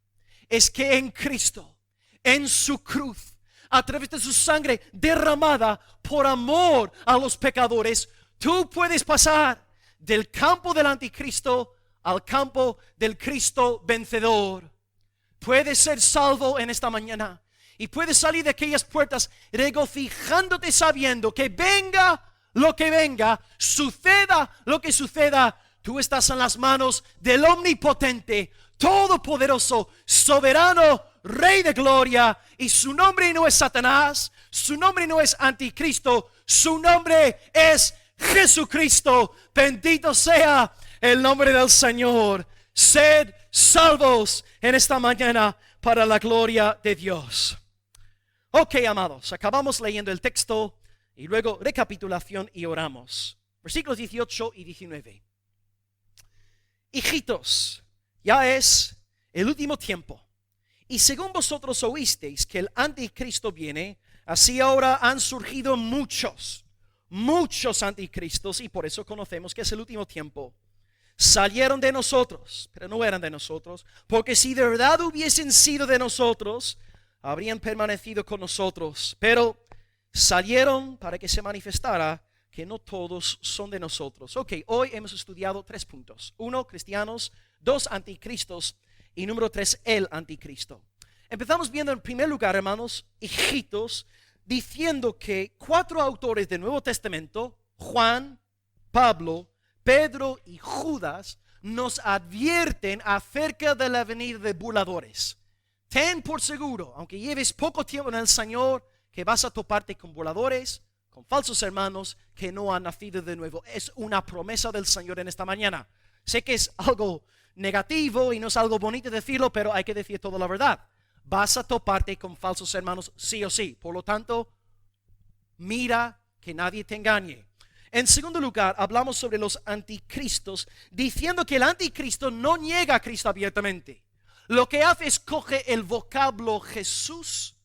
A: es que en Cristo, en su cruz, a través de su sangre derramada por amor a los pecadores, tú puedes pasar del campo del anticristo al campo del Cristo vencedor. Puedes ser salvo en esta mañana y puedes salir de aquellas puertas regocijándote, sabiendo que venga lo que venga, suceda lo que suceda, tú estás en las manos del omnipotente, todopoderoso, soberano, Rey de gloria. Y su nombre no es Satanás, su nombre no es anticristo, su nombre es Jesucristo. Bendito sea el nombre del Señor. Sed salvos en esta mañana para la gloria de Dios. Ok, amados, acabamos leyendo el texto y luego recapitulación y oramos. Versículos 18 y 19. Hijitos, ya es el último tiempo. Y según vosotros oísteis que el anticristo viene, así ahora han surgido muchos anticristos, y por eso conocemos que es el último tiempo. Salieron de nosotros, pero no eran de nosotros, porque si de verdad hubiesen sido de nosotros, habrían permanecido con nosotros. Pero salieron para que se manifestara que no todos son de nosotros. Ok, hoy hemos estudiado 3 puntos. 1, cristianos. 2, anticristos. Y número 3, el anticristo. Empezamos viendo en primer lugar, hermanos, hijitos. diciendo que 4 autores del Nuevo Testamento, Juan, Pablo, Pedro y Judas, nos advierten acerca de la venida de burladores. Ten por seguro, aunque lleves poco tiempo en el Señor, que vas a toparte con burladores, con falsos hermanos que no han nacido de nuevo. Es una promesa del Señor en esta mañana. Sé que es algo negativo y no es algo bonito decirlo, pero hay que decir toda la verdad. Vas a toparte con falsos hermanos sí o sí. Por lo tanto, mira que nadie te engañe. En segundo lugar, hablamos sobre los anticristos, diciendo que el anticristo no niega a Cristo abiertamente. Lo que hace es coge el vocablo Jesús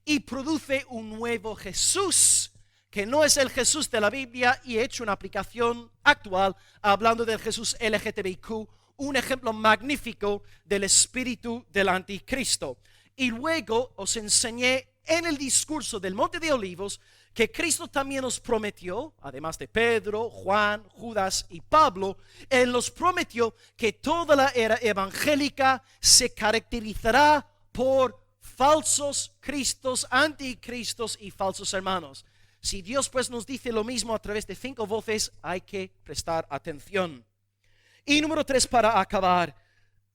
A: y produce un nuevo Jesús, que no es el Jesús de la Biblia, y he hecho una aplicación actual hablando del Jesús LGTBIQ, un ejemplo magnífico del espíritu del anticristo. Y luego os enseñé en el discurso del Monte de Olivos que Cristo también nos prometió, además de Pedro, Juan, Judas y Pablo, Él nos prometió que toda la era evangélica se caracterizará por falsos cristos, anticristos y falsos hermanos. Si Dios pues nos dice lo mismo a través de 5 voces, hay que prestar atención. Y número 3, para acabar,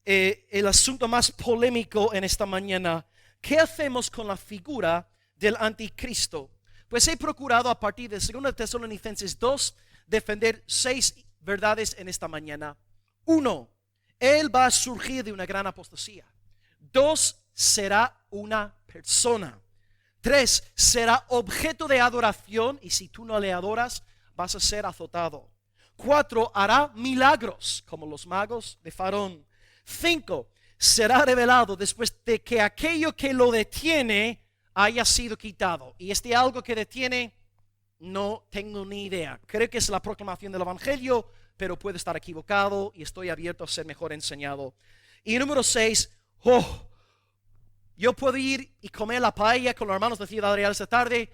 A: el asunto más polémico en esta mañana: ¿qué hacemos con la figura del anticristo? Pues he procurado a partir de 2 Tesalonicenses 2 defender 6 verdades en esta mañana. 1, Él va a surgir de una gran apostasía. 2, será una persona. 3, será objeto de adoración, y si tú no le adoras, vas a ser azotado. 4, hará milagros como los magos de Faraón. 5, será revelado después de que aquello que lo detiene haya sido quitado. Y algo que detiene, no tengo ni idea. Creo que es la proclamación del Evangelio, pero puedo estar equivocado y estoy abierto a ser mejor enseñado. Y número 6, yo puedo ir y comer la paella con los hermanos de Ciudad Real esta tarde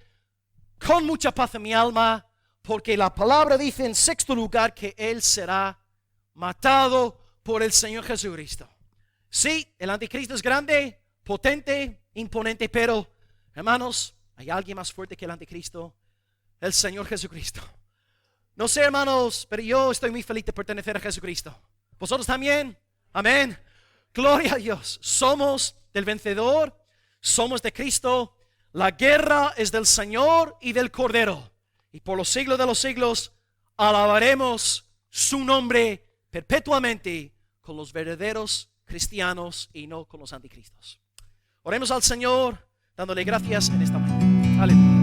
A: con mucha paz en mi alma, porque la palabra dice en 6º lugar que Él será matado por el Señor Jesucristo. Sí, el anticristo es grande, potente, imponente, pero hermanos, hay alguien más fuerte que el anticristo: el Señor Jesucristo. No sé, hermanos, pero yo estoy muy feliz de pertenecer a Jesucristo. ¿Vosotros también? Amén. Gloria a Dios. Somos del vencedor, somos de Cristo. La guerra es del Señor y del Cordero, y por los siglos de los siglos alabaremos su nombre perpetuamente con los verdaderos cristianos y no con los anticristos. Oremos al Señor dándole gracias en esta mañana. Aleluya.